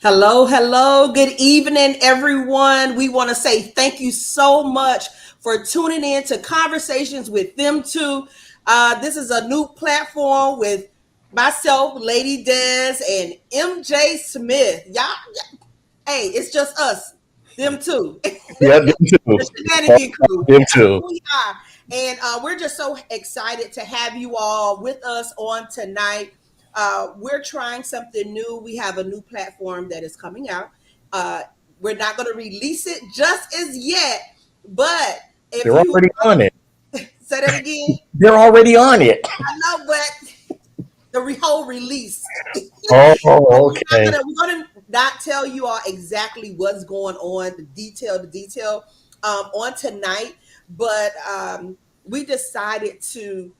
Hello, hello. Good evening, everyone. We want to say thank you so much for tuning in to Conversations with Them Two. This is a new platform with myself, Lady Des, and MJ Smith. Hey, it's just us, them two, Yeah, them too. the Shenanigans Crew. Them That's too. who we are. And we're just so excited to have you all with us on tonight. We're trying something new. We have a new platform that is coming out. Uh, we're not going to release it just as yet, but if They're you already on it. say that again, They're already on it. I know, but whole release. But Oh, we're not okay. gonna not tell you all exactly what's going on, the detail on tonight. But we decided to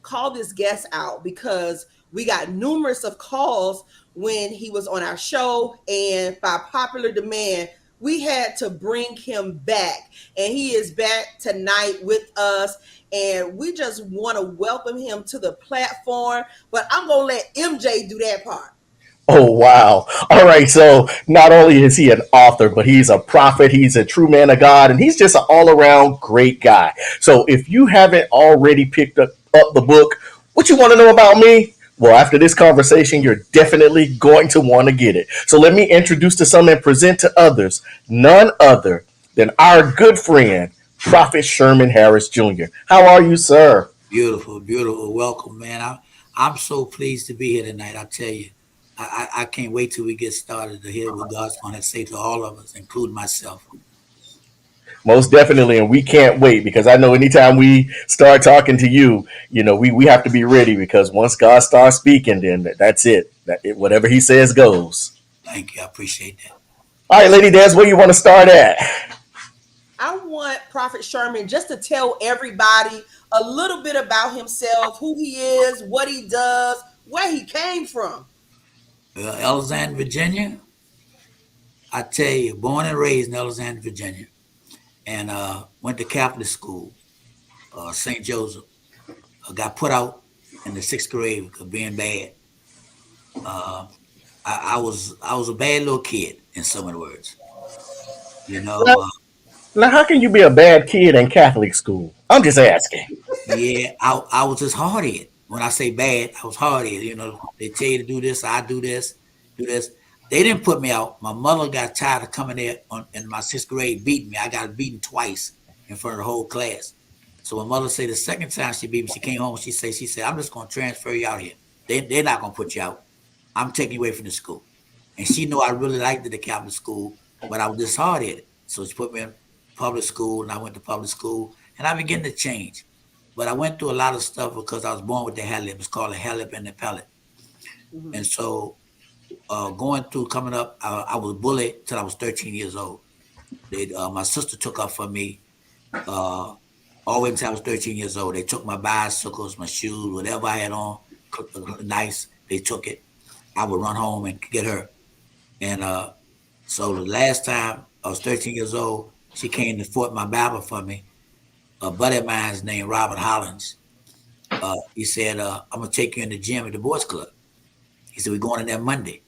call this guest out because we got numerous of calls when he was on our show, and by popular demand, we had to bring him back, and he is back tonight with us. And we just want to welcome him to the platform, but I'm gonna let MJ do that part. Oh, wow. All right. So not only is he an author, but he's a prophet. He's a true man of God, and he's just an all around great guy. So if you haven't already picked up the book, what you want to know about me? Well, after this conversation, you're definitely going to want to get it. So let me introduce to some and present to others none other than our good friend, Prophet Sherman Harris Jr. How are you, sir? Beautiful, beautiful. Welcome, man. I'm so pleased to be here tonight. I tell you, I can't wait till we get started to hear what God's going to say to all of us, including myself. Most definitely, and we can't wait because I know anytime we start talking to you, we have to be ready because once God starts speaking, then that's it. Whatever He says goes. Thank you. I appreciate that. All right, Lady Des, where you want to start at? I want Prophet Sherman just to tell everybody a little bit about himself, who he is, what he does, where he came from. Alexandria, Virginia. I tell you, born and raised in Alexandria, Virginia, and went to Catholic school, St. Joseph. Got put out in the sixth grade because being bad. Uh, I was a bad little kid, in so many words. You Now, know, now, how can you be a bad kid in Catholic school? I'm just asking. yeah, I was just hard headed. When I say bad, I was hard headed. They tell you to do this, I do this, do this. They didn't put me out. My mother got tired of coming there in my sixth grade beating me. I got beaten twice in front of the whole class. So my mother said the second time she beat me, she came home. She said, I'm just gonna transfer you out here. They're not gonna put you out. I'm taking you away from the school. And she knew I really liked the Catholic school, but I was just hard headed. So she put me in public school, and I went to public school, and I began to change. But I went through a lot of stuff because I was born with the hair lip. It's called a hair lip and the pellet. Mhm. And so going through coming up, I was bullied till I was 13 years old. My sister took up for me uh, all the way until I was 13 years old. They took my bicycles, my shoes, whatever I had on, nice. They took it. I would run home and get her. And so the last time I was 13 years old, she came to Fort my Bible for me. A buddy of mine's named Robert Hollins. He said, I'm going to take you in the gym at the boys club. He said, we're going in there Monday.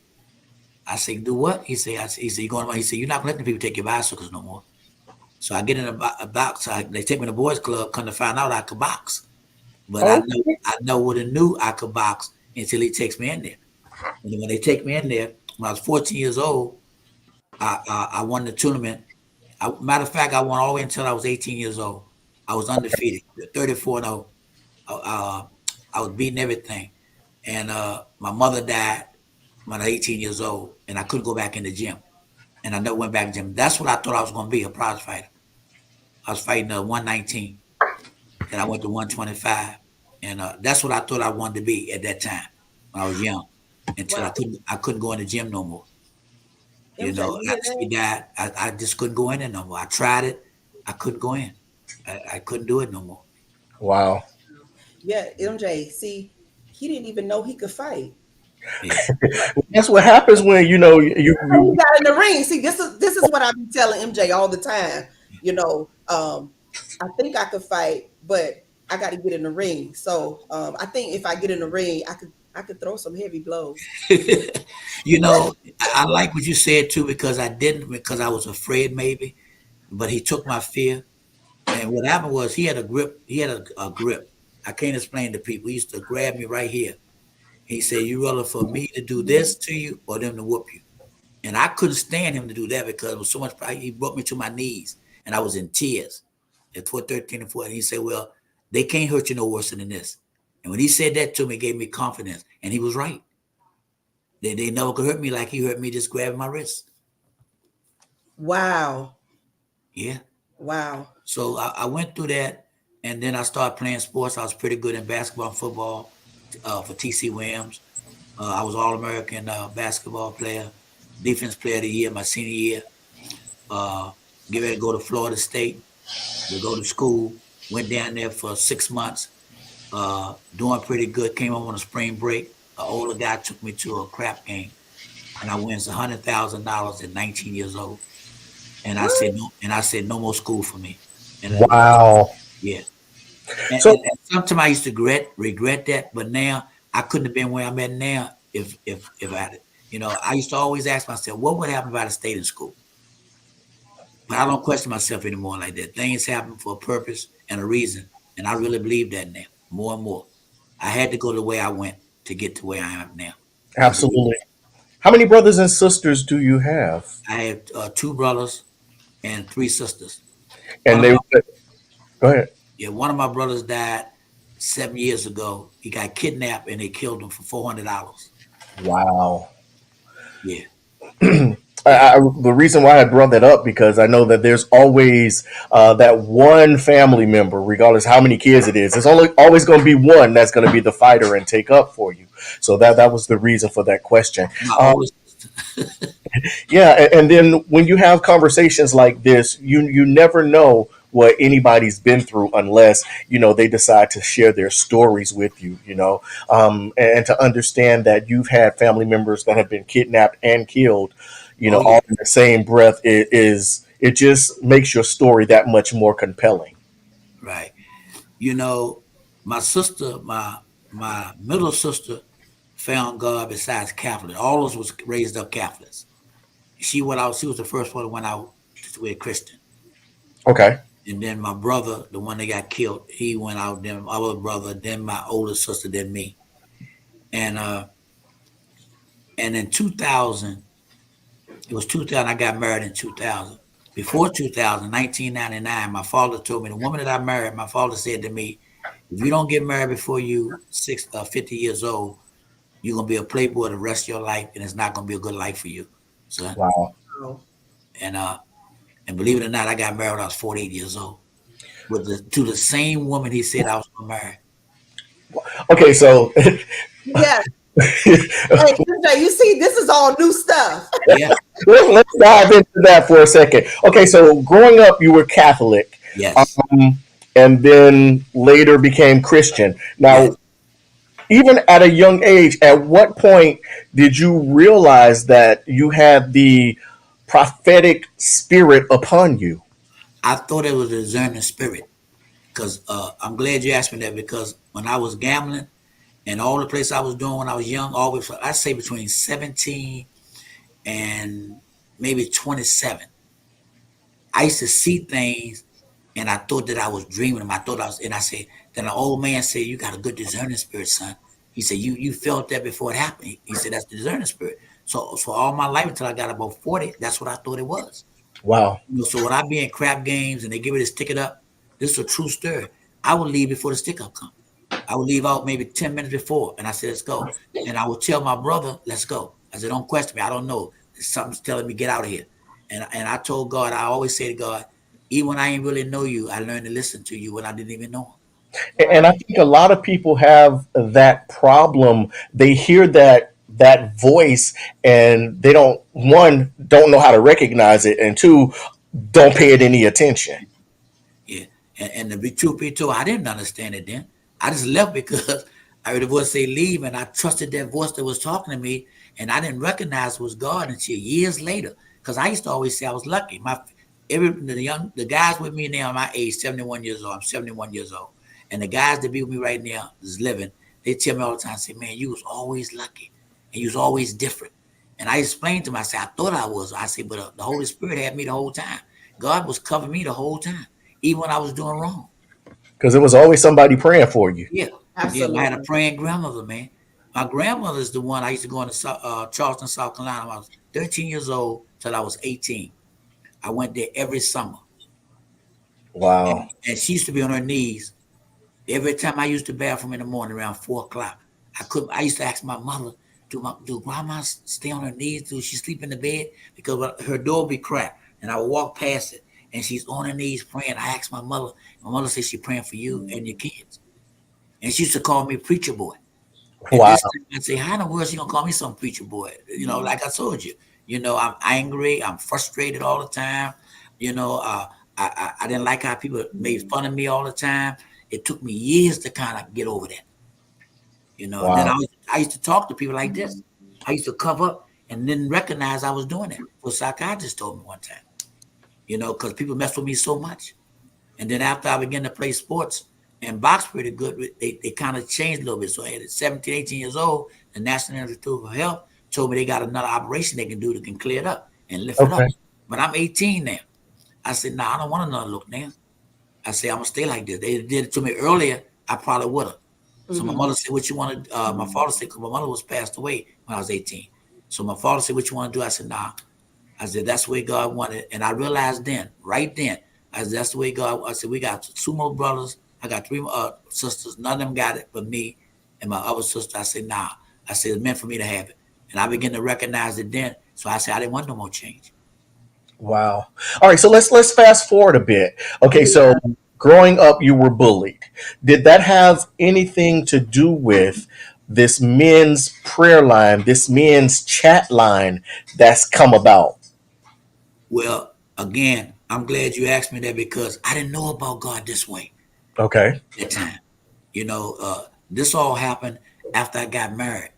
I said, do what? He said, you're going to, he said, you're not going to let the people take your bicycles no more. So I get in a box. They take me to the boys club, come to find out I could box. But I know Okay. I know what knew I could box until he takes me in there. And then when they take me in there, when I was 14 years old, I won the tournament. Matter of fact, I won all the way until I was 18 years old. I was undefeated, 34-0. Uh, I was beating everything. And my mother died when I was 18 years old, and I couldn't go back in the gym. And I never went back in the gym. That's what I thought I was going to be, a prize fighter. I was fighting 119, and I went to 125. And that's what I thought I wanted to be at that time when I was young, until Wow. I couldn't go in the gym no more. MJ, you hear After she that? died, I just couldn't go in there no more. I tried it, I couldn't go in. I couldn't do it no more. Wow. Yeah, MJ, see, he didn't even know he could fight. Yeah. That's what happens when When he you. got in the ring. See, this is what I be telling MJ all the time. You know, I think I could fight, but I got to get in the ring. So I think if I get in the ring, I could. I could throw some heavy blows. You know, I like what you said too because I didn't because I was afraid maybe, but he took my fear. And what happened was he had a grip. He had a grip. I can't explain to people. He used to grab me right here. He said, "You rather for me to do this to you or them to whoop you?" And I couldn't stand him to do that because it was so much pride. He brought me to my knees, and I was in tears at 4:13 and 4. And he said, "Well, they can't hurt you no worse than this." And when he said that to me, it gave me confidence, and he was right. They never could hurt me like he hurt me just grabbing my wrist. Wow. Yeah. Wow. So I went through that, and then I started playing sports. I was pretty good in basketball and football for TC Williams. I was All American basketball player, defense player of the year my senior year. Uh, Get ready to go to Florida State to go to school. Went down there for 6 months, doing pretty good. Came home on a spring break. An older guy took me to a crap game, and I wins $100,000 at 19 years old. And I What? said no. And I said no more school for me. And Wow. yeah. And, So, and sometimes I used to regret that, but now I couldn't have been where I'm at now if I had it. You know, I used to always ask myself, what would happen if I'd have stayed in school? But I don't question myself anymore like that. Things happen for a purpose and a reason, and I really believe that now more and more. I had to go the way I went to get to where I am now. I believe absolutely. that. How many brothers and sisters do you have? I have two brothers and three sisters. One And of they my go ahead. Yeah, one of my brothers died 7 years ago. He got kidnapped and they killed him for $400. Wow. Yeah, The reason why I brought that up because I know that there's always that one family member, regardless how many kids it is. There's only always going to be one that's going to be the fighter and take up for you. So that was the reason for that question. my oldest sister. Yeah, and then when you have conversations like this, you never know what anybody's been through unless they decide to share their stories with you. And to understand that you've had family members that have been kidnapped and killed, Oh yeah, all in the same breath it just makes your story that much more compelling. right. You know, my sister, my middle sister, found God besides Catholic. All of us was raised up Catholics. She went out. She was the first one that went out to a Christian. Okay. And then my brother, the one that got killed, he went out. Then my other brother, then my older sister, then me. And and in 2000, it was 2000. I got married in 2000. Before 2000, 1999, my father told me the woman that I married. My father said to me, "If you don't get married before you 50 years old, you're gonna be a playboy the rest of your life, and it's not gonna be a good life for you, son." Wow. Oh, And and believe it or not, I got married when I was 48 years old with to the same woman he said I was gonna marry. Okay, so yeah. Hey, Tuesday, you see, this is all new stuff. Yeah. let's dive into that for a second. Okay, so growing up, you were Catholic, Yes. um, and then later became Christian. Yes. Now, even at a young age, at what point did you realize that you had the prophetic spirit upon you? I thought it was a discerning spirit because I'm glad you asked me that because when I was gambling and all the places I was doing when I was young, always I say between 17 and maybe 27. I used to see things and I thought that I was dreaming them. I thought I was, and I said, then an old man said, "You got a good discerning spirit, son." He said, "You felt that before it happened." He said, "That's the discerning spirit." So all my life until I got about 40, that's what I thought it was. Wow. So when I be in crap games and they give me this ticket up, this is a true story. I would leave before the stick up come. I would leave out maybe 10 minutes before and I said, "Let's go." And I would tell my brother, "Let's go." I said, "Don't question me. I don't know. Something's telling me get out of here." And I told God, I always say to God, even when I ain't really know you, I learned to listen to you when I didn't even know him. And I think a lot of people have that problem. They hear that voice and they don't know how to recognize it, and two, don't pay it any attention. Yeah. And to be truth be told, I didn't understand it then. I just left because I heard the voice say leave, and I trusted that voice that was talking to me, and I didn't recognize it was God until years later. Because I used to always say I was lucky. The guys with me now, my age, 71 years old. I'm 71 years old, and the guys that be with me right now is living. They tell me all the time, say, man, you was always lucky and you was always different. And I explained to them, I said, I thought I was. I said, but the Holy Spirit had me the whole time. God was covering me the whole time, even when I was doing wrong. Because there was always somebody praying for you. Yeah. Yeah. I had a Absolutely. praying grandmother, man. My grandmother is the one I used to go into Charleston, South Carolina. When I was 13 years old till I was 18. I went there every summer. Wow. And she used to be on her knees every time I used the bathroom in the morning around 4 o'clock. I used to ask my mother, do grandma stay on her knees? Do she sleep in the bed? Because her door would be cracked. And I would walk past it and she's on her knees praying. I asked my mother, my mother said she's praying for you and your kids. And she used to call me preacher boy. And Wow. this time I say, how in the world she gonna call me some preacher boy? Like I told you, I'm angry, I'm frustrated all the time. You know, I didn't like how people made fun of me all the time. It took me years to kind of get over that. And then Wow. I used to talk to people like this. I used to cover up and didn't recognize I was doing that. Well, psychiatrist told me one time, because people mess with me so much. And then after I began to play sports and box pretty good, they kind of changed a little bit. So at 17, 18 years old, the National Institute for Health told me they got another operation they can do that can clear it up and lift it up. Okay. But I'm 18 now. I said, nah, I don't want another look now. I said, I'm going to stay like this. They did it to me earlier, I probably would have. So my Mm-hmm. mother said, what you want to, my father said, because my mother was passed away when I was 18. So my father said, what you want to do? I said, nah. I said, that's the way God wanted. And I realized then, right then, I said, that's the way God. I said, we got two more brothers. I got three sisters. None of them got it but me and my other sister. I said, nah. I said, it's meant for me to have it. And I began to recognize it then. So I said, I didn't want no more change. Wow. All right, so let's fast forward a bit. Okay, so Yeah. growing up you were bullied. Did that have anything to do with this men's prayer line, this men's chat line that's come about? Well, again, I'm glad you asked me that because I didn't know about God this way Okay. at that time. This all happened after I got married.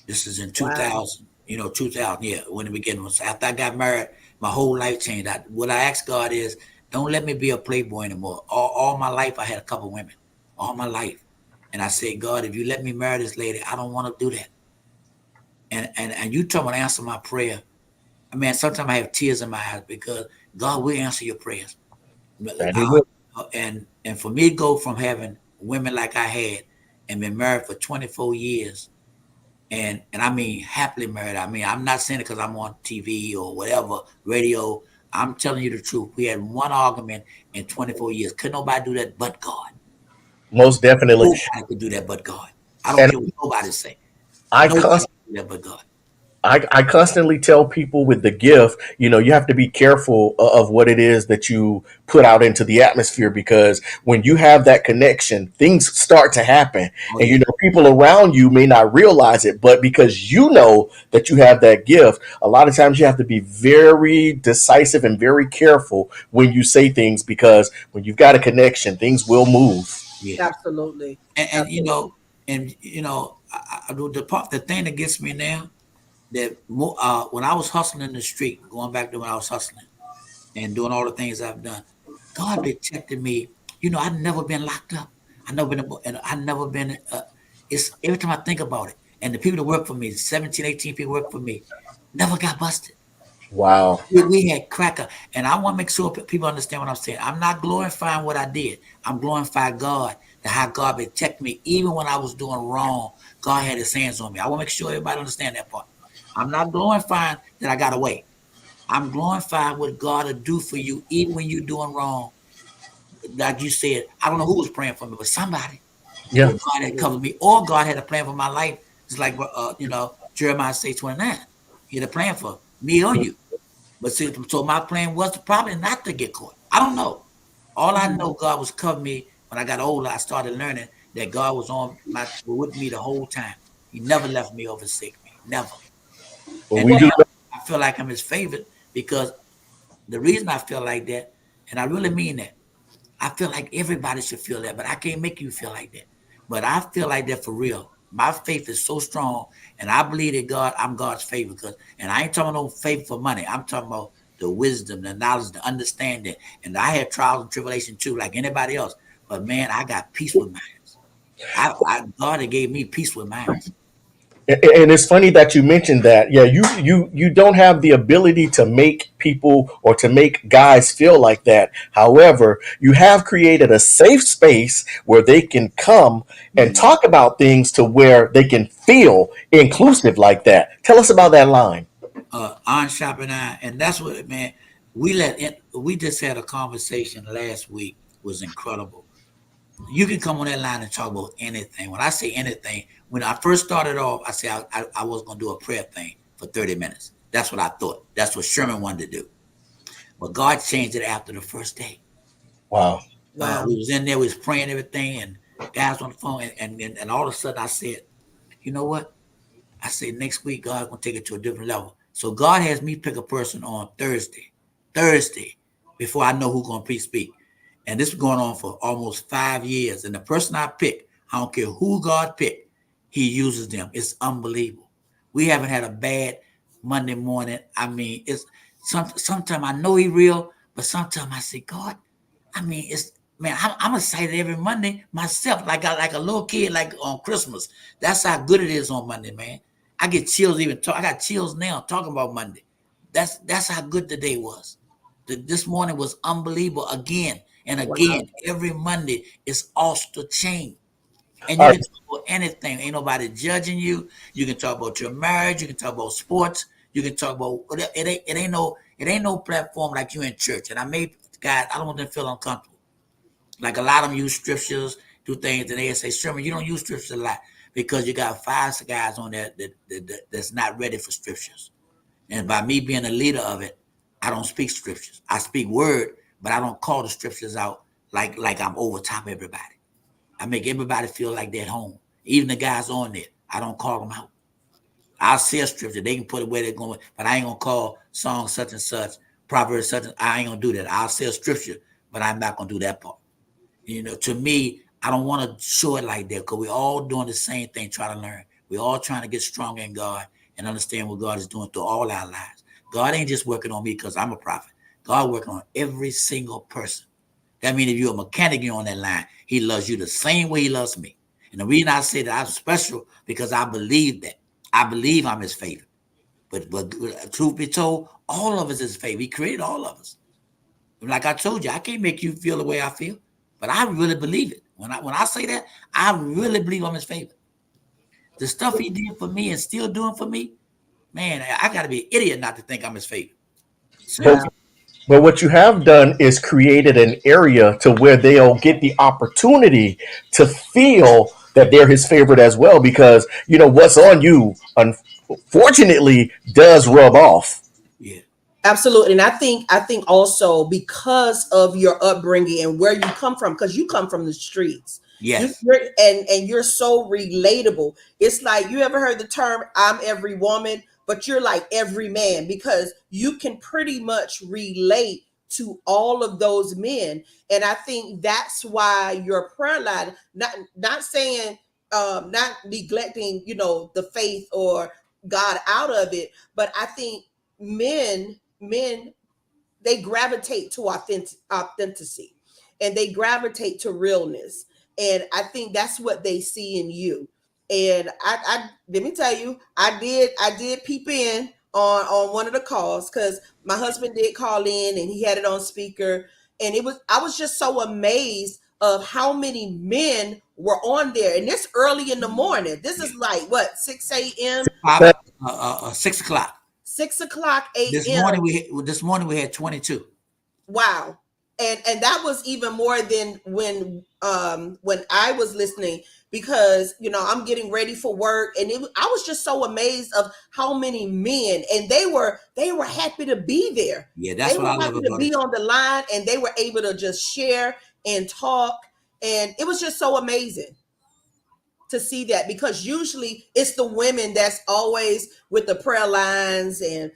This is in Wow. 2000, 2000, yeah, when the beginning was. After I got married, my whole life changed. What I asked God is, don't let me be a playboy anymore. All my life, I had a couple women, all my life. And I said, God, if you let me marry this lady, I don't want to do that. And you told me to answer my prayer. I mean, sometimes I have tears in my eyes because God will answer your prayers. That he will. And for me to go from having women like I had and been married for 24 years and I mean happily married. I mean, I'm not saying it because I'm on TV or whatever, radio. I'm telling you the truth. We had one argument in 24 years. Could nobody do that but God? Most definitely. Nobody could do that but God. I don't And care what nobody say. I Nobody constantly can do that but God. I constantly tell people with the gift, you have to be careful of what it is that you put out into the atmosphere because when you have that connection, things start to happen. Oh And, yeah, people around you may not realize it, but because you know that you have that gift, a lot of times you have to be very decisive and very careful when you say things because when you've got a connection, things will move. yeah. Absolutely. And Absolutely. the thing that gets me now that when I was hustling in the street, going back to when I was hustling and doing all the things I've done, God protected me. I've never been locked up. I never been, and I never been. It's every time I think about it, and the people that work for me, 17, 18 people work for me, never got busted. Wow. We had cracker, and I want to make sure people understand what I'm saying. I'm not glorifying what I did. I'm glorifying God, that how God protected me, even when I was doing wrong. God had His hands on me. I want to make sure everybody understand that part. I'm not glorifying that I got away. I'm glorifying what God will do for you, even when you're doing wrong. Like you said, I don't know who was praying for me, but somebody, Yeah. or God had covered me, or God had a plan for my life. It's like Jeremiah 6:29. He had a plan for me or you. But see, so my plan was probably not to get caught. I don't know. All I Mhm. know, God was covering me. When I got older, I started learning that God was with me the whole time. He never left me or forsake me. Never. Well, And we do. now I feel like I'm His favorite because the reason I feel like that, and I really mean that, I feel like everybody should feel that, but I can't make you feel like that. But I feel like that for real. My faith is so strong, and I believe that I'm God's favorite. And I ain't talking about no faith for money. I'm talking about the wisdom, the knowledge, the understanding. And I had trials and tribulation too, like anybody else. But man, I got peace with mine. God had gave me peace with minds. And it's funny that you mentioned that. Yeah, you don't have the ability to make people or to make guys feel like that. However, you have created a safe space where they can come and Mm. talk about things to where they can feel inclusive like that. Tell us about that line. On shop and that's what, man. We just had a conversation last week. Was incredible. You can come on that line and talk about anything. When I say anything, when I first started off, I said I was going to do a prayer thing for 30 minutes. That's what I thought. That's what Sherman wanted to do. But God changed it after the first day. Wow. Wow. We was in there, we was praying everything, and guys on the phone, and all of a sudden I said, you know what? I said next week God's gonna take it to a different level. So God has me pick a person on Thursday, before I know who's gonna speak. And this is going on for almost 5 years. And the person I pick, I don't care who God picked, He uses them. It's unbelievable. We haven't had a bad Monday morning. I mean, it's sometimes I know He real, but sometimes I say, God, I mean, it's man, I'm excited every Monday myself, like a little kid, like on Christmas. That's how good it is on Monday, man. I get chills even talk. I got chills now talking about Monday. That's how good the day was. This morning was unbelievable again and Wow. again. Every Monday is off the chain, and All you right. can talk about anything. Ain't nobody judging you. You can talk about your marriage. You can talk about sports. You can talk about it ain't no platform like you in church. And I made guys. I don't want them to feel uncomfortable. Like a lot of them use scriptures, do things, and they say, Sherman, you don't use scriptures a lot because you got five guys on there that's not ready for scriptures. And by me being a leader of it, I don't speak scriptures. I speak word, but I don't call the scriptures out like I'm over top everybody. I make everybody feel like they're at home. Even the guys on there, I don't call them out. I'll say a scripture. They can put it where they're going, but I ain't gonna call song such and such, proverb such and I ain't gonna do that. I'll say a scripture, but I'm not gonna do that part. To me, I don't want to show it like that because we're all doing the same thing, trying to learn. We're all trying to get stronger in God and understand what God is doing through all our lives. God ain't just working on me because I'm a prophet. God working on every single person. That means if you're a mechanic, you're on that line. He loves you the same way He loves me. And the reason I say that I'm special because I believe that. I believe I'm His favorite. But truth be told, all of us is His favorite. He created all of us. Like I told you, I can't make you feel the way I feel, but I really believe it. When I say that, I really believe I'm His favorite. The stuff He did for me and still doing for me, man, I got to be an idiot not to think I'm His favorite. But Wow. Seriously. But what you have done is created an area to where they'll get the opportunity to feel that they're his favorite as well, because what's on you, unfortunately, does rub off. Yeah. Absolutely. And I think also because of your upbringing and where you come from, because you come from the streets. Yes. And you're so relatable. It's like, you ever heard the term I'm every woman, but you're like every man, because you can pretty much relate to all of those men. And I think that's why your prayer line, not saying not neglecting, the faith or God out of it, but I think men, they gravitate to authenticity, and they gravitate to realness, and I think that's what they see in you. And I let me tell you, I did peep in on one of the calls, because my husband did call in and he had it on speaker, and I was just so amazed of how many men were on there, and this early in the morning. This Yeah. is like what, 6 a.m., 6 o'clock. 6 o'clock This a.m. morning we had 22. Wow. And that was even more than when I was listening, because I'm getting ready for work, and I was just so amazed of how many men, and they were happy to be there. Yeah, They that's what were I love happy to about be it. on the line, and they were able to just share and talk, and it was just so amazing to see that, because usually it's the women that's always with the prayer lines and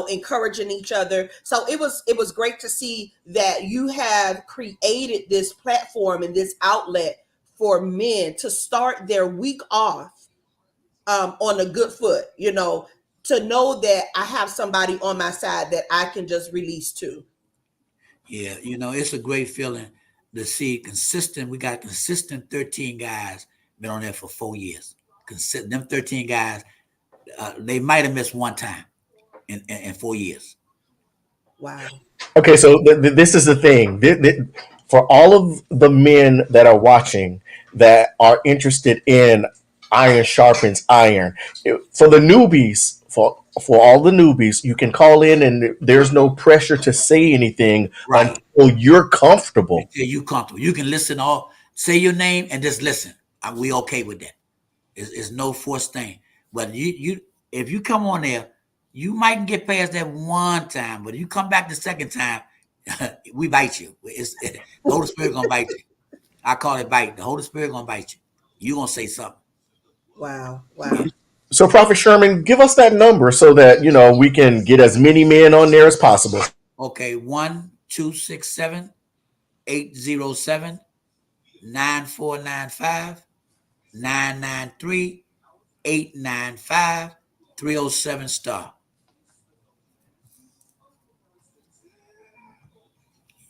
encouraging each other. So it was great to see that you have created this platform and this outlet for men to start their week off on a good foot, to know that I have somebody on my side that I can just release to. Yeah, it's a great feeling to see consistent. We got consistent 13 guys been on there for 4 years. Consider them 13 guys. They might have missed one time in 4 years. Wow. Okay, so this is the thing. For all of the men that are watching that are interested in iron sharpens iron, for the newbies, for all the newbies, you can call in and there's no pressure to say anything Right. until you're comfortable. Until you comfortable. You can listen all, say your name and just listen. We okay with that. It's no forced thing. But you if you come on there, you might get past that one time, but if you come back the second time, we bite you. The Holy Spirit gonna bite you. I call it bite. The Holy Spirit gonna bite you. You gonna say something. Wow. Wow. So, Prophet Sherman, give us that number so that we can get as many men on there as possible. Okay, 1-267-807-9495 993-895-307 star.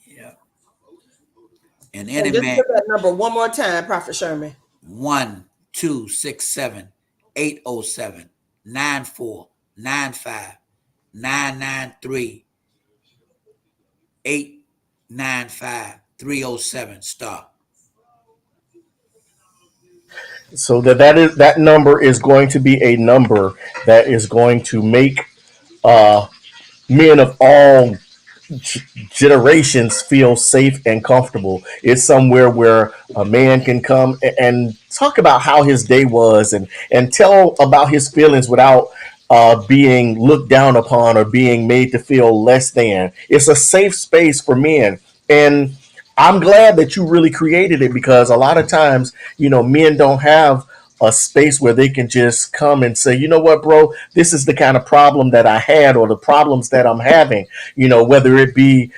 Yeah. And any And just man, give that number one more time, Prophet Sherman. 1-267-807-9495 993-895-307 star. So that number is going to be a number that is going to make men of all generations feel safe and comfortable. It's somewhere where a man can come and talk about how his day was and tell about his feelings without being looked down upon or being made to feel less than. It's a safe space for men. And I'm glad that you really created it because a lot of times, men don't have a space where they can just come and say, you know what, bro, this is the kind of problem that I had or the problems that I'm having, whether it be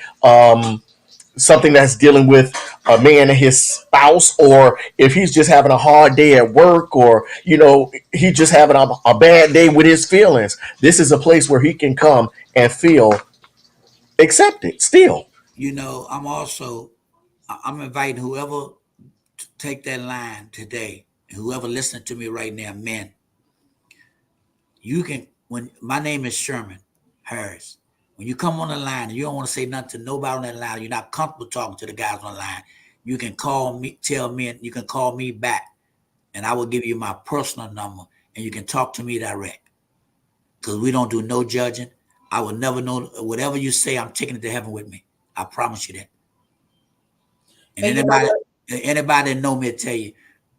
something that's dealing with a man and his spouse, or if he's just having a hard day at work, or he's just having a bad day with his feelings. This is a place where he can come and feel accepted still. I'm inviting whoever to take that line today, whoever listening to me right now, men, you can, when my name is Sherman Harris, when you come on the line and you don't want to say nothing to nobody on that line, you're not comfortable talking to the guys on the line, you can call me, tell me, you can call me back and I will give you my personal number and you can talk to me direct. Because we don't do no judging. I will never know whatever you say, I'm taking it to heaven with me. I promise you that. And And you know what? anybody that know me will tell you,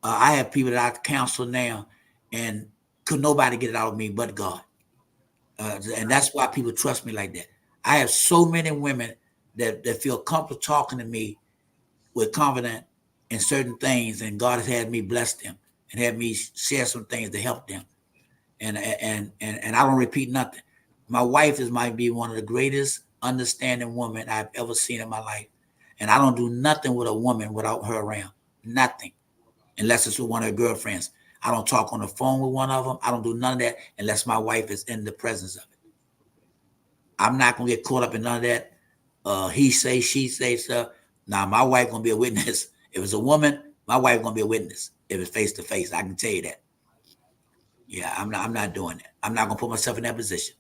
I have people that I counsel now, and could nobody get it out of me but God. And that's why people trust me like that. I have so many women that feel comfortable talking to me with confidence in certain things, and God has had me bless them and had me share some things to help them. And I don't repeat nothing. My wife might be one of the greatest understanding women I've ever seen in my life. And I don't do nothing with a woman without her around. Nothing. Unless it's with one of her girlfriends. I don't talk on the phone with one of them. I don't do none of that unless my wife is in the presence of it. I'm not gonna get caught up in none of that. He say, she say stuff. Now my wife gonna be a witness. If it's a woman, my wife gonna be a witness. If it's face to face, I can tell you that. Yeah, I'm not doing that. I'm not gonna put myself in that position.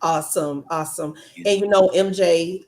Awesome, awesome. You And know. MJ,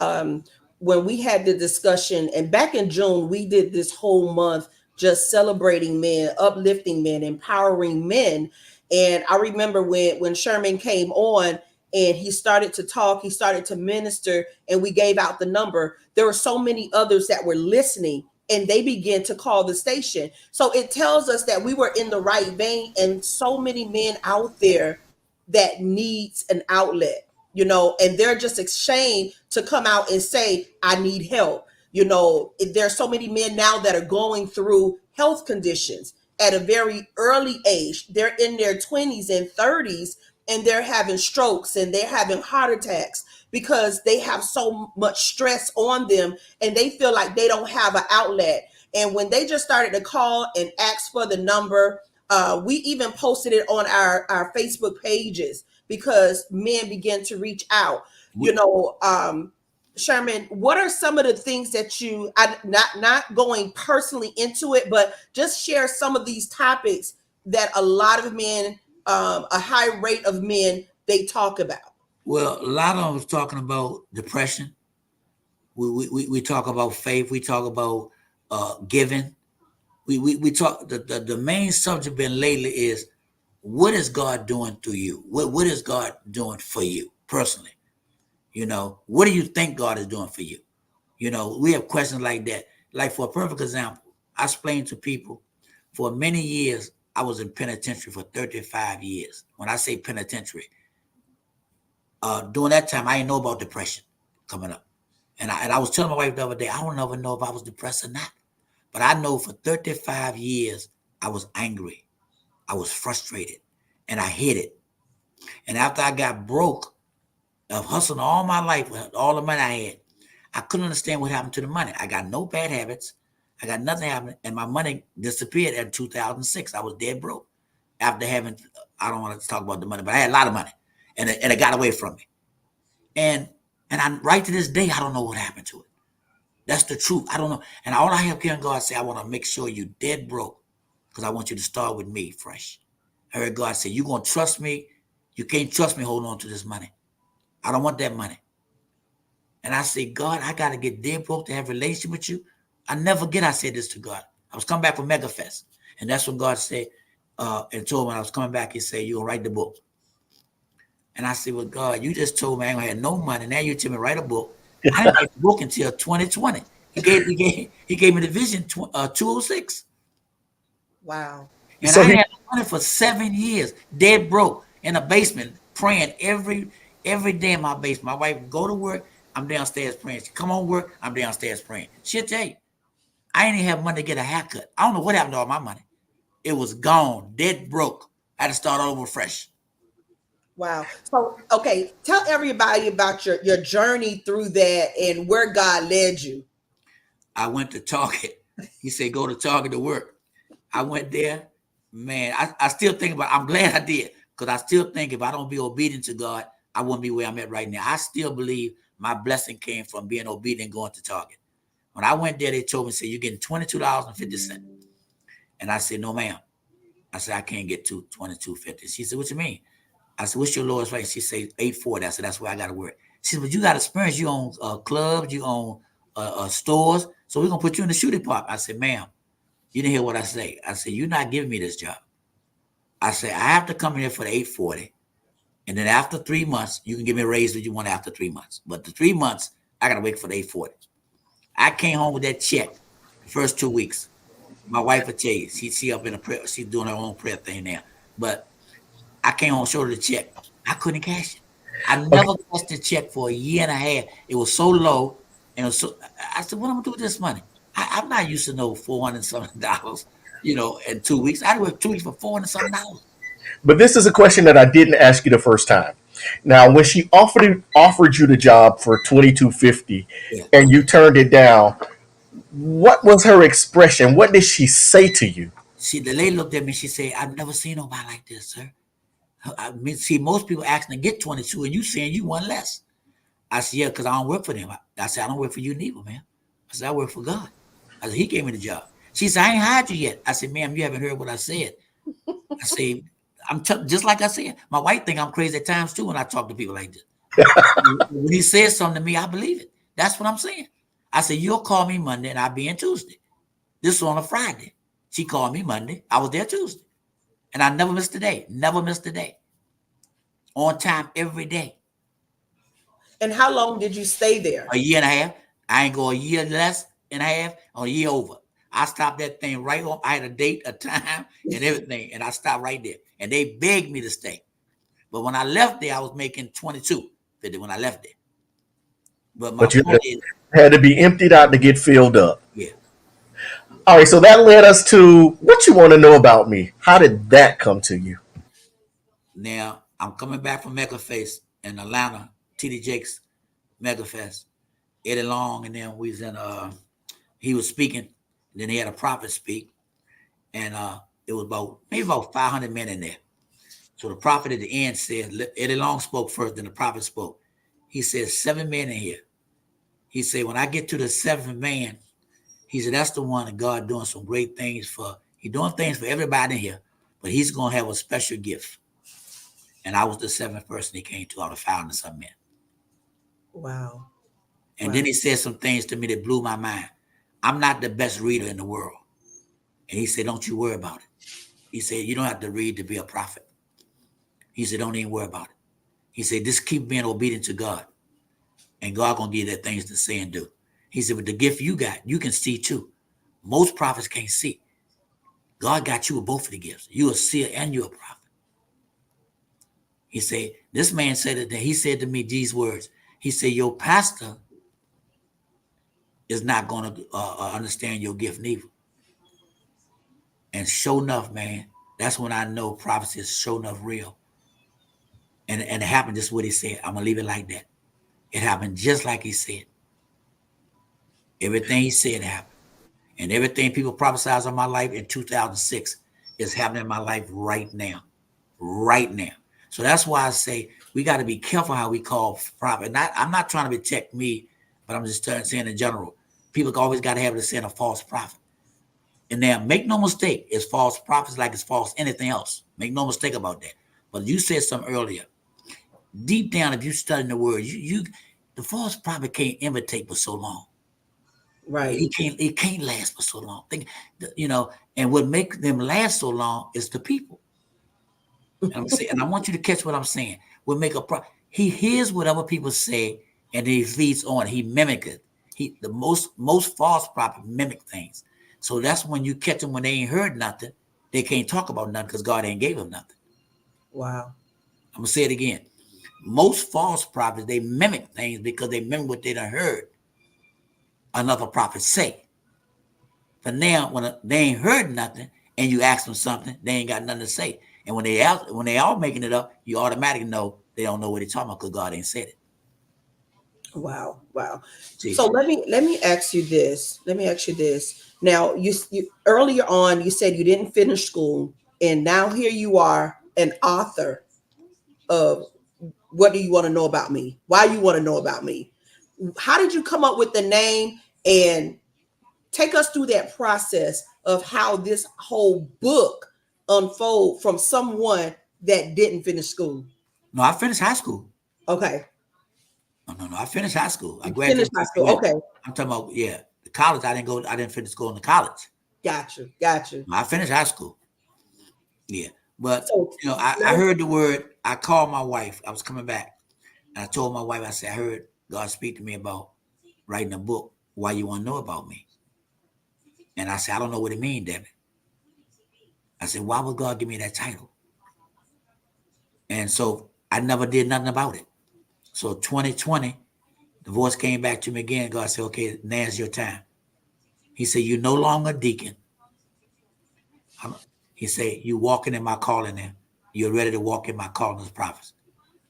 when we had the discussion, and back in June, we did this whole month just celebrating men, uplifting men, empowering men. And I remember when Sherman came on and he started to talk, he started to minister, and we gave out the number. There were so many others that were listening. And they began to call the station. So it tells us that we were in the right vein, and so many men out there that needs an outlet, and they're just ashamed to come out and say, I need help. There's so many men now that are going through health conditions at a very early age. They're in their 20s and 30s, and they're having strokes and they're having heart attacks because they have so much stress on them and they feel like they don't have an outlet. And when they just started to call and ask for the number, we even posted it on our Facebook pages because men began to reach out. We, Sherman, what are some of the things that you, not going personally into it, but just share some of these topics that a lot of men, a high rate of men, they talk about. Well, a lot of them was talking about depression. We talk about faith. We talk about giving. We talk the main subject been lately is what is God doing through you? What is God doing for you personally? What do you think God is doing for you? We have questions like that. Like for a perfect example, I explained to people for many years I was in penitentiary for 35 years. When I say penitentiary, during that time I didn't know about depression coming up. And I was telling my wife the other day, I don't ever know if I was depressed or not. But I know for 35 years I was angry. I was frustrated and I hid it. And after I got broke of hustling all my life with all the money I had, I couldn't understand what happened to the money. I got no bad habits. I got nothing happening. And my money disappeared in 2006. I was dead broke after having, I don't want to talk about the money, but I had a lot of money and it got away from me. And I right to this day, I don't know what happened to it. That's the truth. I don't know. And all I have hearing God say, I want to make sure you dead broke because I want you to start with me fresh. I heard God say, you going to trust me. You can't trust me holding on to this money. I don't want that money. And I say, God, I got to get dead broke to have a relationship with you. I never get, I said this to God. I was coming back from MegaFest. And that's when God said, and told me when I was coming back, he said, you're going to write the book. And I said, well, God, you just told me I ain't gonna have no money. Now you tell me write a book. I didn't write the book until 2020. He gave me the vision 206. Wow. And So I he had money for 7 years, dead broke, in a basement, praying every day in my basement. My wife would go to work, I'm downstairs praying. She come on work, I'm downstairs praying. She'll tell you, I ain't even have money to get a haircut. I don't know what happened to all my money. It was gone, dead broke. I had to start all over fresh. Wow. So, okay, tell everybody about your journey through that and where God led you. I went to Target. He said, go to Target to work. I went there. Man, I still think about it. I'm glad I did because I still think if I don't be obedient to God, I wouldn't be where I'm at right now. I still believe my blessing came from being obedient going to Target. When I went there, they told me, say, you're getting $22.50. And I said, no, ma'am. I said, I can't get to $22.50. She said, what you mean? I said, what's your lowest rate? She said, $8.40. I said, that's where I got to work. She said, but you got experience. You own clubs, you own stores. So we're going to put you in the shooting park. I said, ma'am, you didn't hear what I say. I said, you're not giving me this job. I said, I have to come here for the 840. And then after 3 months, you can give me a raise that you want after 3 months. But the 3 months, I got to wait for the 840. I came home with that check the first 2 weeks. My wife would tell you, she up in a prayer, she's doing her own prayer thing now. But I came home, showed her the check. I couldn't cash it. I okay. never cashed the check for a year and a half. It was so low. And it was so, I said, what am I going to do with this money? I'm not used to no $400 something, in 2 weeks. I worked 2 weeks for $400 something. But this is a question that I didn't ask you the first time. Now, when she offered you the job for 2250, Yeah. and you turned it down, what was her expression? What did she say to you? The lady looked at me. She said, I've never seen nobody like this, sir. I mean, see, most people asking to get 22 and you saying you want less. I said, yeah, because I don't work for them. I said, I don't work for you neither, man. I said, I work for God. I said, he gave me the job. She said, I ain't hired you yet. I said, ma'am, you haven't heard what I said. I said, just like I said, my wife think I'm crazy at times too when I talk to people like this. When he says something to me, I believe it. That's what I'm saying. I said, you'll call me Monday and I'll be in Tuesday. This was on a Friday. She called me Monday. I was there Tuesday. And I never missed a day. Never missed a day. On time every day. And how long did you stay there? A year and a half. I ain't go a year less and a half or a year over. I stopped that thing right on. I had a date, a time, and everything. And I stopped right there. And they begged me to stay. But when I left there, I was making 22.50 when I left there. But my But you point is, had to be emptied out to get filled up. yeah. All right, so that led us to what you want to know about me. How did that come to you? Now I'm coming back from MegaFest in Atlanta, TD Jakes MegaFest. Eddie Long and then we was in he was speaking, then he had a prophet speak, and it was about 500 men in there. So the prophet at the end said, Eddie Long spoke first, then the prophet spoke. He said, 7 men in here. He said, when I get to the seventh man, he said, that's the one that God doing some great things for. He doing things for everybody in here, but he's going to have a special gift. And I was the seventh person he came to out of 500 men. Wow. And Wow. then he said some things to me that blew my mind. I'm not the best reader in the world. And he said, don't you worry about it. He said, you don't have to read to be a prophet. He said, don't even worry about it. He said, just keep being obedient to God. And God going to give you that things to say and do. He said, with the gift you got, you can see too. Most prophets can't see. God got you with both of the gifts. You're a seer and you're a prophet. He said, this man said it, he said to me these words. He said, your pastor is not going to understand your gift neither. And sure enough, man, that's when I know prophecy is sure enough real. And it happened just what he said. I'm going to leave it like that. It happened just like he said. Everything he said happened. And everything people prophesied on my life in 2006 is happening in my life right now. Right now. So that's why I say we got to be careful how we call prophet. I'm not trying to protect me, but I'm just saying in general, people always got to have this saying a false prophet. And now, make no mistake, it's false prophets like it's false anything else. Make no mistake about that. But you said something earlier. Deep down, if you study the word, the false prophet can't imitate for so long. Right. It can't last for so long. And what makes them last so long is the people. And I'm saying, and I want you to catch what I'm saying. What make he hears what other people say, and then he feeds on. He mimics it. The most false prophet mimic things. So that's when you catch them when they ain't heard nothing. They can't talk about nothing because God ain't gave them nothing. Wow. I'm gonna say it again. Most false prophets, they mimic things because they mimic what they done heard another prophet say. But now when they ain't heard nothing and you ask them something, they ain't got nothing to say. And when they all making it up, you automatically know they don't know what they're talking about because God ain't said it. Wow. Wow. See? So let me ask you this. Let me ask you this. Now, you earlier on you said you didn't finish school, and now here you are, an author of What Do You Want to Know About Me? Why you want to know about me? How did you come up with the name, and take us through that process of how this whole book unfold from someone that didn't finish school? No, I finished high school. Okay. No, I finished high school. I You graduated. finished high school. Okay. I'm talking about, yeah, the college. I didn't finish going to college. Got you. I finished high school. Yeah. But So I heard the word. I called my wife. I was coming back. And I told my wife, I said, I heard God speak to me about writing a book. Why you want to know about me? And I said, I don't know what it means, Debbie. I said, why would God give me that title? And so I never did nothing about it. So 2020, the voice came back to me again. God said, okay, now's your time. He said, you're no longer deacon. He said, you're walking in my calling now. You're ready to walk in my calling as prophets.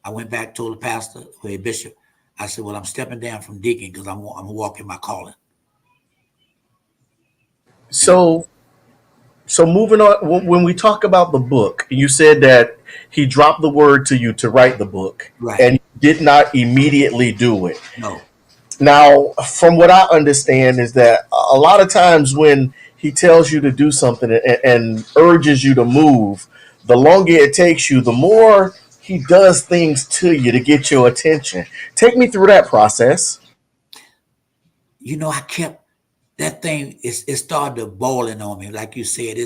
I went back, told the pastor, the bishop, I said, well, I'm stepping down from deacon because I'm walking my calling. So moving on, when we talk about the book, you said that he dropped the word to you to write the book, Right. and you did not immediately do it. No. Now, from what I understand, is that a lot of times when he tells you to do something and urges you to move, the longer it takes you, the more he does things to you to get your attention. Take me through that process. I kept that thing. It started boiling on me, like you said.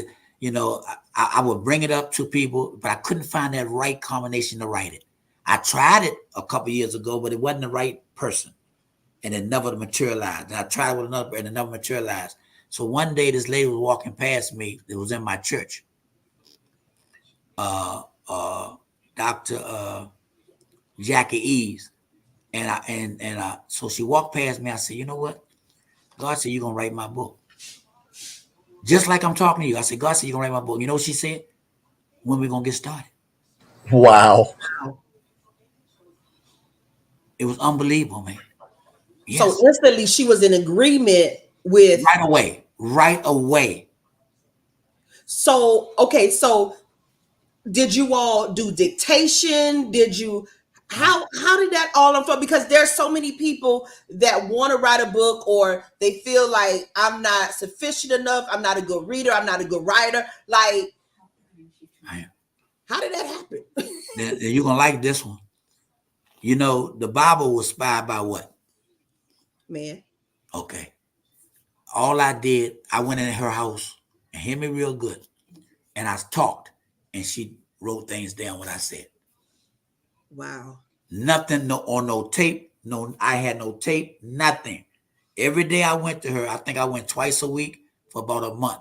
I would bring it up to people, but I couldn't find that right combination to write it. I tried it a couple years ago, but it wasn't the right person, and it never materialized. And I tried with another, and it never materialized. So one day, this lady was walking past me. It was in my church. Dr. Jackie Eves, so she walked past me. I said, you know what? God said you're gonna write my book. Just like I'm talking to you. I said, God said you're gonna write my book. You know what she said? When we gonna get started? Wow. It was unbelievable, man. Yes. So instantly she was in agreement with right away. So, okay, so did you all do dictation? How did that all unfold? Because there's so many people that want to write a book, or they feel like I'm not sufficient enough, I'm not a good reader, I'm not a good writer. Like, how did that happen? Then you're gonna like this one. You know, the Bible was inspired by what? Man. Okay. All I did, I went in her house and hear me real good. And I talked, and she wrote things down what I said. Wow. Nothing, no on no tape. No, I had no tape, nothing. Every day I went to her, I think I went twice a week for about a month,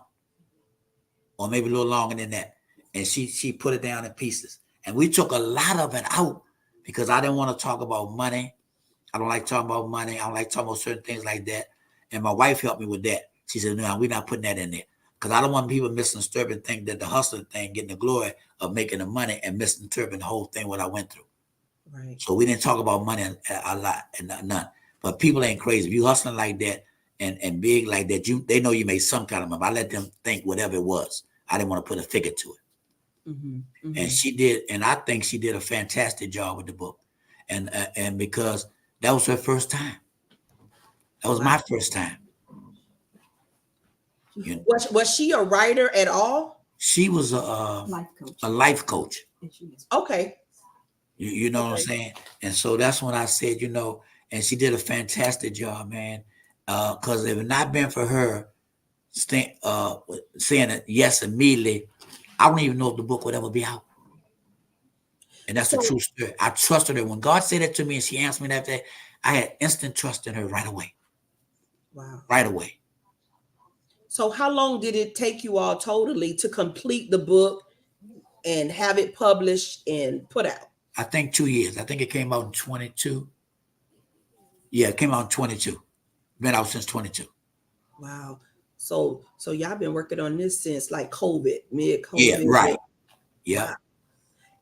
or maybe a little longer than that. And she put it down in pieces. And we took a lot of it out because I didn't want to talk about money. I don't like talking about money. I don't like talking about certain things like that. And my wife helped me with that. She said, no, we're not putting that in there. Because I don't want people misinterpreting and think that the hustling thing, getting the glory of making the money, and misinterpreting the whole thing, what I went through. Right. So we didn't talk about money a lot, and none. But people ain't crazy. If you hustling like that and big like that, they know you made some kind of money. I let them think whatever it was. I didn't want to put a figure to it. Mm-hmm. Mm-hmm. And she did, and I think she did a fantastic job with the book. And because that was her first time. That was my first time. You know, Was she a writer at all? she was a life coach. Okay. You know what I'm saying? And so that's when I said, you know, and she did a fantastic job, man. Because if it not been for her saying it yes immediately, I don't even know if the book would ever be out. And that's the true story. I trusted her. When God said that to me and she answered me that day, I had instant trust in her right away. Wow. Right away. So how long did it take you all totally to complete the book and have it published and put out? I think 2 years. I think it came out in 22. Yeah, it came out in 22. Been out since 22. Wow. So y'all been working on this since like COVID, mid-COVID. Yeah, right. Yeah. Wow.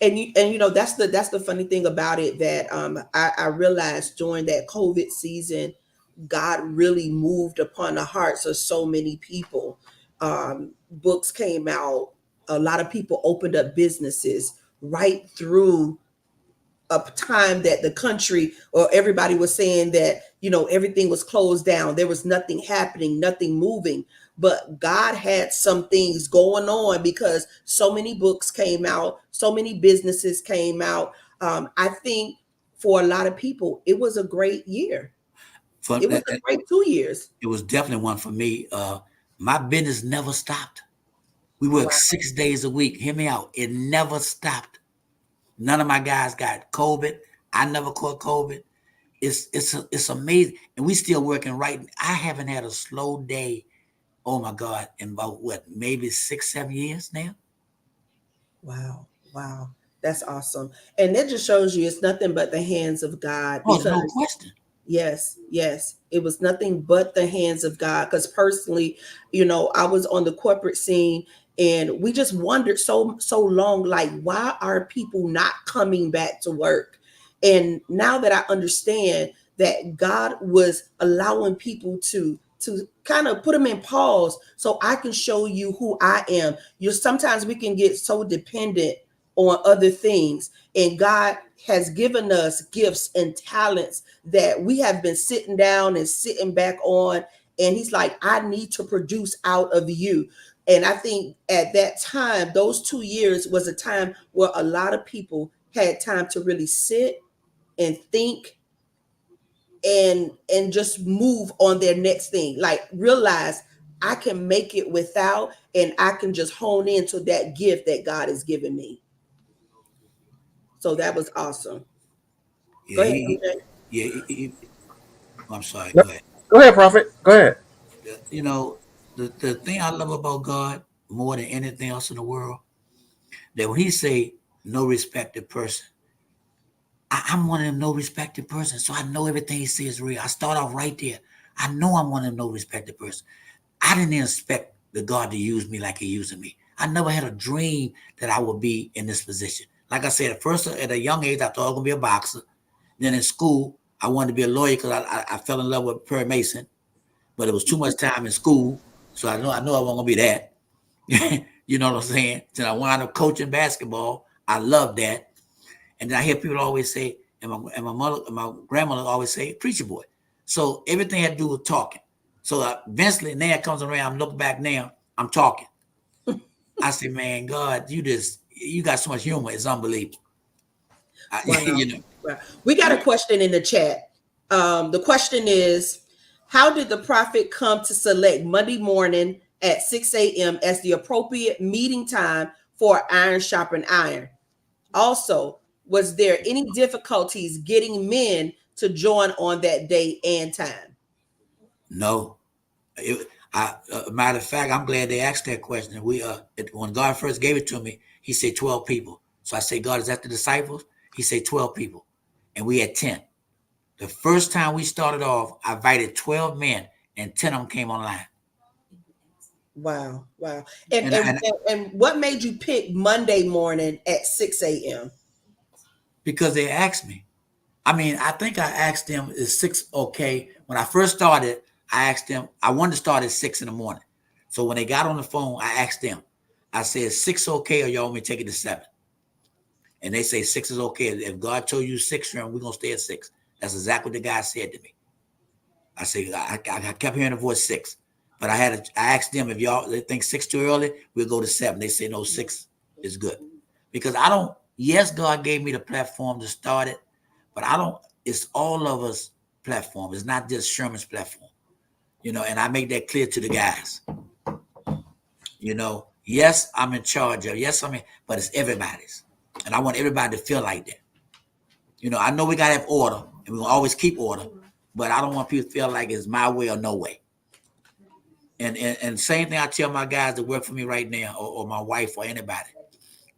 And you know, that's the funny thing about it, that I realized during that COVID season, God really moved upon the hearts of so many people. Books came out, a lot of people opened up businesses right through a time that the country or everybody was saying that, you know, everything was closed down, there was nothing happening, nothing moving. But God had some things going on because so many books came out, so many businesses came out. I think for a lot of people it was a great year. It was a great 2 years. It was definitely one for me. My business never stopped. We worked 6 days a week. Hear me out. It never stopped. None of my guys got COVID. I never caught COVID. It's amazing. And we still working right. I haven't had a slow day, oh my God, in about what, maybe 6, 7 years now. Wow. Wow. That's awesome. And that just shows you it's nothing but the hands of God. Oh, no question. Yes, yes. It was nothing but the hands of God. Because personally, you know, I was on the corporate scene and we just wondered so long, like, why are people not coming back to work? And now that I understand that God was allowing people to kind of put them in pause so I can show you who I am. Sometimes we can get so dependent on other things, and God has given us gifts and talents that we have been sitting down and sitting back on, and he's like, I need to produce out of you. And I think at that time, those 2 years was a time where a lot of people had time to really sit and think and just move on their next thing, like realize I can make it without, and I can just hone into that gift that God has given me. So that was awesome. Yeah, Go ahead, yeah. I'm sorry. No, Go ahead. go ahead, Prophet. Go ahead. You know, the thing I love about God more than anything else in the world, that when he say no respected person, I'm one of them no respected person. So I know everything he says is real. I start off right there. I know I'm one of them no respected person. I didn't expect the God to use me like he using me. I never had a dream that I would be in this position. Like I said, at first, at a young age, I thought I was going to be a boxer. Then in school, I wanted to be a lawyer because I fell in love with Perry Mason. But it was too much time in school. So I know I wasn't going to be that. You know what I'm saying? Then I wound up coaching basketball. I love that. And then I hear people always say, and my mother, and my grandmother always say, "Preacher boy." So everything had to do with talking. So eventually, now it comes around. I'm looking back now. I'm talking. I say, "Man, God, you got so much humor. It's unbelievable." Wow. You know, Wow. We got a question in the chat. The question is, how did the prophet come to select Monday morning at 6 a.m. as the appropriate meeting time for iron sharpen iron? Also, was there any difficulties getting men to join on that day and time? no. Matter of fact, I'm glad they asked that question. When God first gave it to me, He said 12 people. So I say, God, is that the disciples? He said 12 people, and we had 10. The first time we started off, I invited 12 men, and 10 of them came online. Wow, wow. And And, and and and, and what made you pick Monday morning at 6 a.m.? because they asked me, I mean, I think I asked them, is 6 okay? When I first started, I asked them, I wanted to start at 6 in the morning. So when they got on the phone, I asked them, I said, is 6 okay, or y'all want me to take it to 7? And they say 6 is okay. If God told you 6, we're going to stay at 6. That's exactly what the guy said to me. I said, I kept hearing the voice 6. But I asked them, if y'all they think 6 too early, we'll go to 7. They say, no, 6 is good. Because yes, God gave me the platform to start it, but it's all of us platform. It's not just Sherman's platform, and I make that clear to the guys. Yes, I'm in charge of, yes, but it's everybody's. And I want everybody to feel like that. I know we got to have order, and we're going to always keep order, but I don't want people to feel like it's my way or no way. And same thing I tell my guys that work for me right now, or my wife or anybody.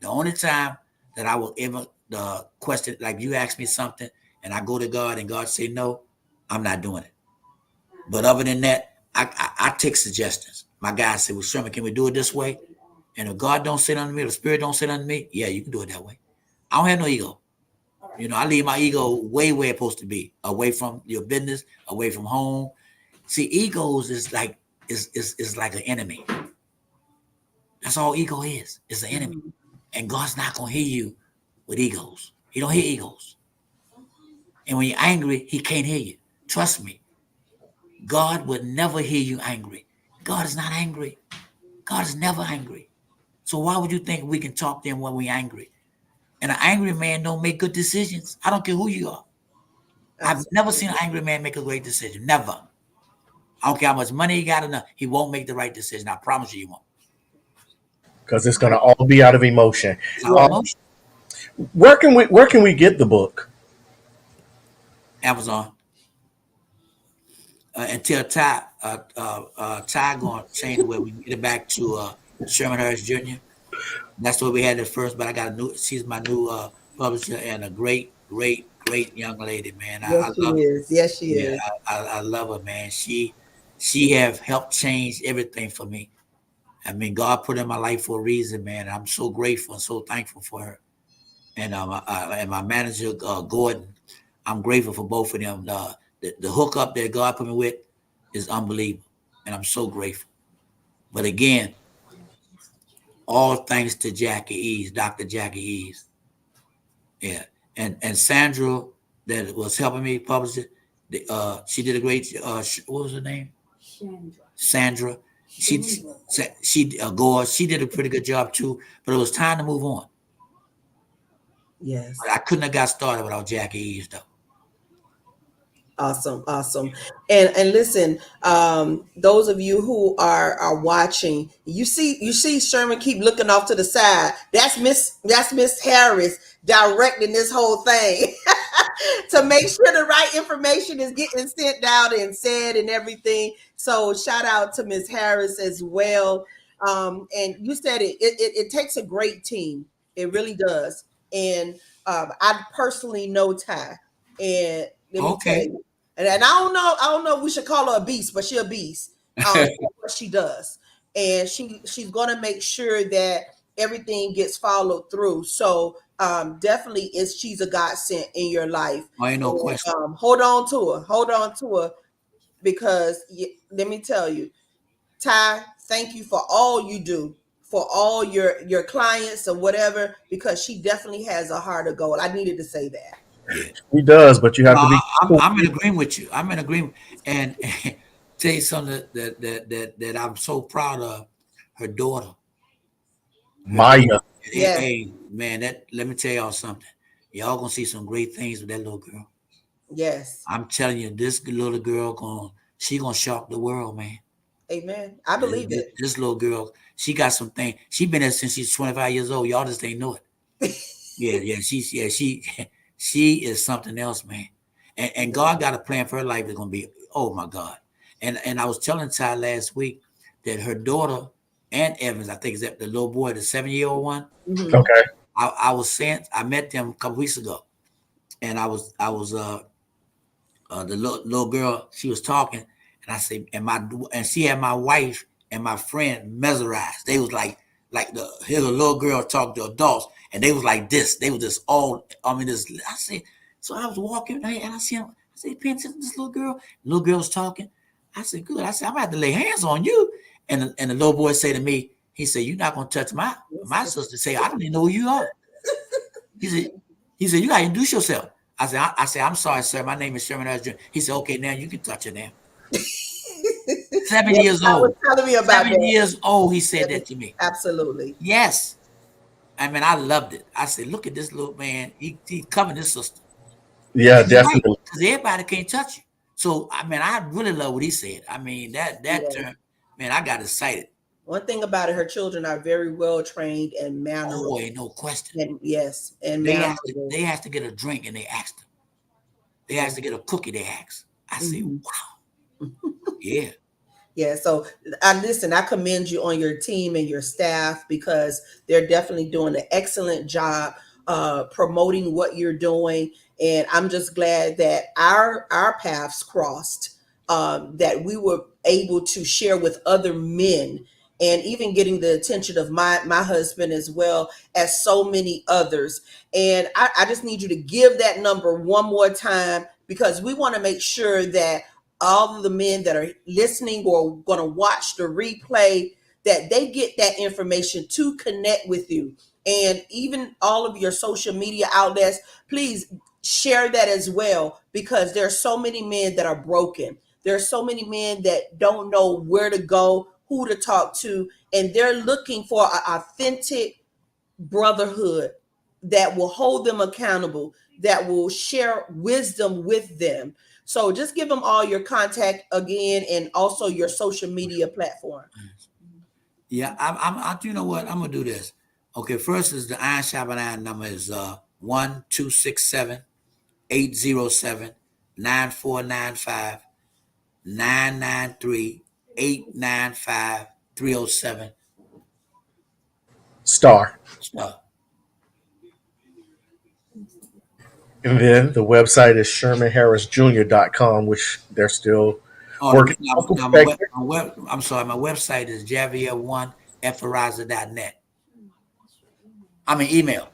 The only time that I will ever question, like you ask me something and I go to God and God say no, I'm not doing it. But other than that, I take suggestions. My guys say, well, Sherman, can we do it this way? And if God don't sit under me, or the Spirit don't sit under me, yeah, you can do it that way. I don't have no ego. I leave my ego way where it's supposed to be, away from your business, away from home. See, egos is like an enemy. That's all ego is. It's an enemy. And God's not gonna hear you with egos. He don't hear egos. And when you're angry, He can't hear you. Trust me. God would never hear you angry. God is not angry. God is never angry. So why would you think we can talk to Him when we're angry? And an angry man don't make good decisions. I don't care who you are. I've never seen an angry man make a great decision. Never. I don't care how much money he got enough. He won't make the right decision. I promise you, he won't. because it's going to all be out of emotion. It's our Yeah. emotion. Where can we get the book? Amazon. Until Ty going to change the way we get it back to Sherman Harris Jr. That's what we had at first, but I got she's my new publisher and a great, great, great young lady, man. I Yes, she love her. is. Yes, she Yeah, is. I love her, man. She have helped change everything for me. I mean, God put in my life for a reason, man. I'm so grateful and so thankful for her. And my manager Gordon, I'm grateful for both of them. The hookup that God put me with is unbelievable, and I'm so grateful. But again, all thanks to Jackie Eves, Dr. Jackie Eves. Yeah, and Sandra that was helping me publish it. She did a great. What was her name? Sandra. She Gore. She did a pretty good job too. But it was time to move on. Yes. But I couldn't have got started without Jackie Eves though. Awesome, awesome. And listen, those of you who are watching, you see Sherman keep looking off to the side. That's Miss Harris directing this whole thing to make sure the right information is getting sent out and said and everything. So shout out to Miss Harris as well. And you said it takes a great team. It really does. And I personally know Ty. And let me tell Okay. you, and I don't know if we should call her a beast, but she's a beast. What she does. And she's gonna make sure that everything gets followed through. So definitely is she's a godsend in your life. Oh, ain't no And, question. hold on to her. Hold on to her because let me tell you, Ty, thank you for all you do for all your clients or whatever, because she definitely has a heart of gold. I needed to say that. Yeah. He does, but you No, have to be careful. I'm in agreement with you. I'm in agreement. And tell you something that I'm so proud of. Her daughter. Her daughter. Maya. Hey, Yes, hey, man, that let me tell y'all something. Y'all gonna see some great things with that little girl. yes. I'm telling you, this little girl she gonna shock the world, man. Amen. I believe it. This little girl, she got some things. She been there since she's 25 years old. Y'all just ain't know it. She she is something else, man. And God got a plan for her life that's gonna be, oh my God. And I was telling Ty last week that her daughter and Evans, I think is that the little boy, the 7-year-old one. Hmm. Okay. I was saying I met them a couple weeks ago, and I was the little girl, she was talking, and I said, and she had my wife and my friend mesmerized. They was like here's a little girl talk to adults, and they was like this. They was just all, I mean, this. I said, so I was walking, and I see him. I said, paying attention to this little girl. The little girl was talking. I said, good. I said, I'm gonna have to lay hands on you. And the little boy say to me, he said, you're not gonna touch my sister. Say, I don't even know who you are. He said, you gotta introduce yourself. I said, I'm sorry, sir. My name is Sherman Harris Jr. He said, okay, now you can touch her now. 7 Yes, years I was old. telling me about 7 years old, he said that. that to me. Absolutely. Yes. I mean, I loved it. I said, look at this little man. He covered his sister. Yeah, And you're right, definitely. because everybody can't touch you. So, I mean, I really love what he said. I mean, that Yes. term, man, I got excited. One thing about it, her children are very well trained and Oh, mannerable. ain't no question. And yes, and They asked to, mannerable. they asked to get a drink, and they asked them. They Yeah. asked to get a cookie, they asked. I said, Hmm. wow, yeah. Yeah, so listen, I commend you on your team and your staff because they're definitely doing an excellent job promoting what you're doing. And I'm just glad that our paths crossed, that we were able to share with other men and even getting the attention of my husband as well as so many others. And I just need you to give that number one more time because we want to make sure that all of the men that are listening or going to watch the replay that they get that information to connect with you, and even all of your social media outlets, please share that as well because there are so many men that are broken. There are so many men that don't know where to go, who to talk to, and they're looking for an authentic brotherhood that will hold them accountable, that will share wisdom with them. So just give them all your contact again and also your social media platform. Yeah, you know what? I'm gonna do this. Okay, first is the Iron Shop and Iron number is 1-267-807-9495 993-895-307. Star. So, And then the website is ShermanHarrisJr.com, which they're still oh, working on perfecting. I'm sorry, my website is javier1 at Verizon.net. I mean email.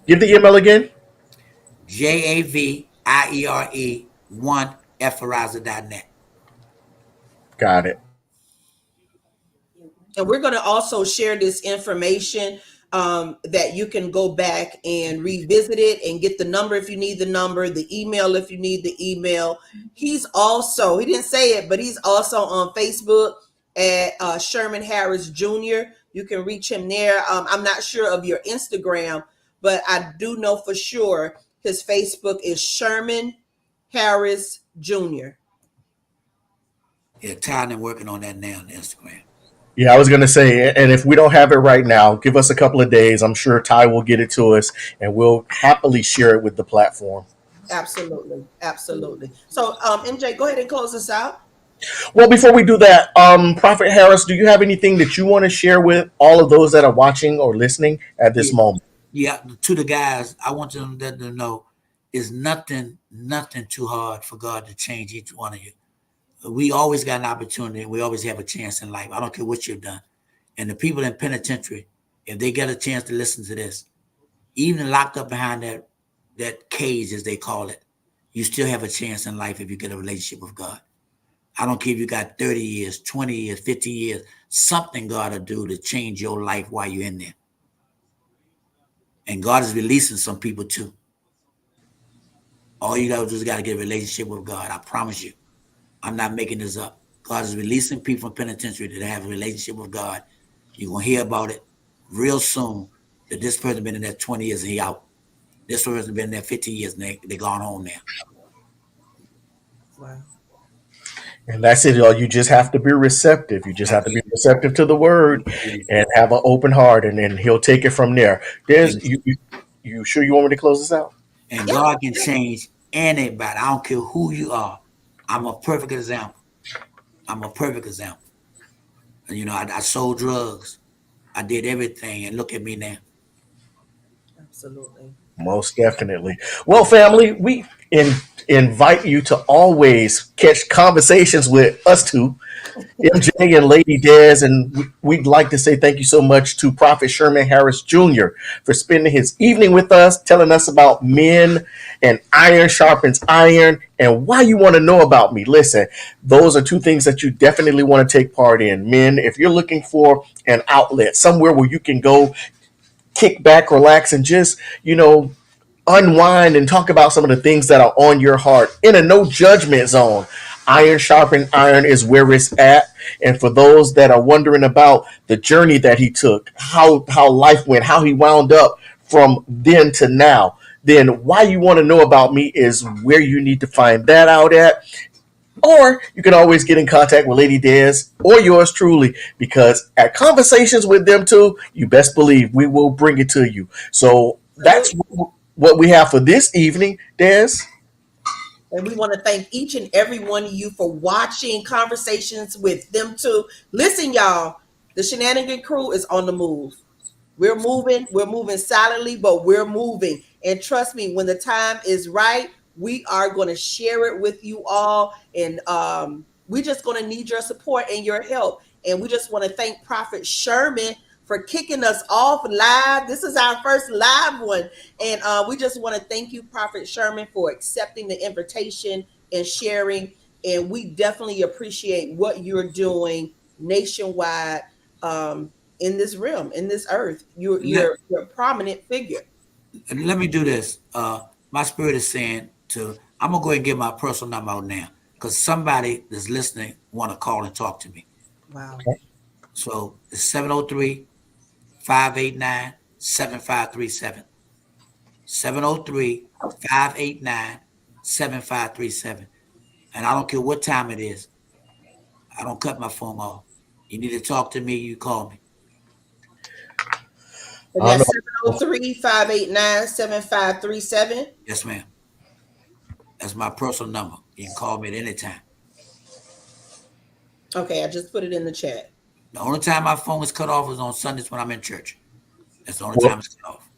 Give the email again. JAVIERE1 at Verizon.net. Got it. And we're going to also share this information that you can go back and revisit it and get the number if you need the number, the email if you need the email. He's also, he didn't say it, but he's also on Facebook at Sherman Harris Jr. You can reach him there. I'm not sure of your Instagram, but I do know for sure his Facebook is Sherman Harris Jr. Yeah, Ty and working on that now on Instagram. Yeah, I was going to say, and if we don't have it right now, give us a couple of days. I'm sure Ty will get it to us and we'll happily share it with the platform. Absolutely. Absolutely. So, MJ, go ahead and close us out. Well, before we do that, Prophet Harris, do you have anything that you want to share with all of those that are watching or listening at this Yeah, moment? yeah. To the guys, I want them to let them know it's nothing too hard for God to change each one of you. We always got an opportunity. We always have a chance in life. I don't care what you've done. And the people in penitentiary, if they get a chance to listen to this, even locked up behind that cage, as they call it, you still have a chance in life if you get a relationship with God. I don't care if you got 30 years, 20 years, 50 years, something God will do to change your life while you're in there. And God is releasing some people too. All you got to do is got to get a relationship with God. I promise you. I'm not making this up. God is releasing people from penitentiary that have a relationship with God. You're going to hear about it real soon that this person been in there 20 years and he out. This person been in there 15 years and they gone home now. Wow. And that's it, y'all. You just have to be receptive. You just have to be receptive to the word and have an open heart, and then he'll take it from there. And, You sure you want me to close this out? and Yeah. God can change anybody. I don't care who you are. I'm a perfect example. I'm a perfect example. And, I sold drugs. I did everything, and look at me now. Absolutely. Most definitely. Well, family, we invite you to always catch conversations with us two, MJ and Lady Des, and we'd like to say thank you so much to Prophet Sherman Harris Jr. for spending his evening with us, telling us about men and iron sharpens iron, and why you want to know about me. Listen, those are two things that you definitely want to take part in. Men, if you're looking for an outlet, somewhere where you can go kick back, relax, and just, unwind and talk about some of the things that are on your heart in a no judgment zone. Iron sharpen iron is where it's at. And for those that are wondering about the journey that he took, how life went, how he wound up from then to now, then why you want to know about me is where you need to find that out at. Or you can always get in contact with Lady Des or yours truly, because at conversations with them too, you best believe we will bring it to you. So that's Absolutely. what we have for this evening, Des. And we want to thank each and every one of you for watching Conversations with Them Too. Listen, y'all, the Shenanigan Crew is on the move. We're moving. We're moving silently, but we're moving. And trust me, when the time is right, we are going to share it with you all. And we're just going to need your support and your help. And we just want to thank Prophet Sherman for kicking us off live. This is our first live one. And we just want to thank you, Prophet Sherman, for accepting the invitation and sharing. And we definitely appreciate what you're doing nationwide. In this realm, in this earth. You're Let, you're you're a prominent figure. let me do this. My spirit is saying I'm going to go ahead and get my personal number out now because somebody that's listening want to call and talk to me. Wow. So it's 703-589-7537. 703-589-7537. And I don't care what time it is. I don't cut my phone off. You need to talk to me, you call me. And I don't that's know. 703-589-7537. Yes, ma'am. That's my personal number. You can call me at any time. Okay, I just put it in the chat. The only time my phone is cut off is on Sundays when I'm in church. That's the only Well, time it's cut off.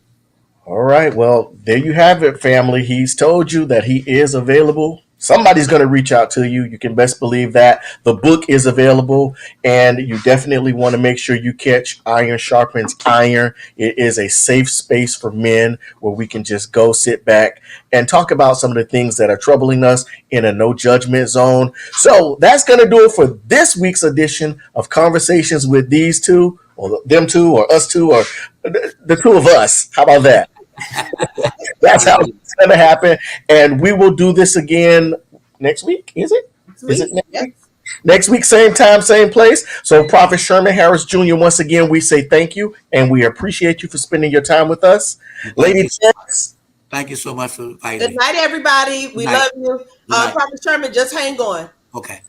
all right. Well, there you have it, family. He's told you that he is available. Somebody's going to reach out to you. You can best believe that. The book is available, and you definitely want to make sure you catch Iron Sharpens Iron. It is a safe space for men where we can just go sit back and talk about some of the things that are troubling us in a no judgment zone. So that's going to do it for this week's edition of Conversations with these two, or them two, or us two, or the two of us. How about that? That's how Hallelujah. it's going to happen. And we will do this again next week. Is it? Is it Sweet. next Yes. week? Next week, same time, same place. So, Prophet Sherman Harris Jr., once again, we say thank you and we appreciate you for spending your time with us. And Lady Jess, thank you so much for inviting Good me. night, everybody. Good We night. love you. Good night. Prophet Sherman, just hang on. Okay.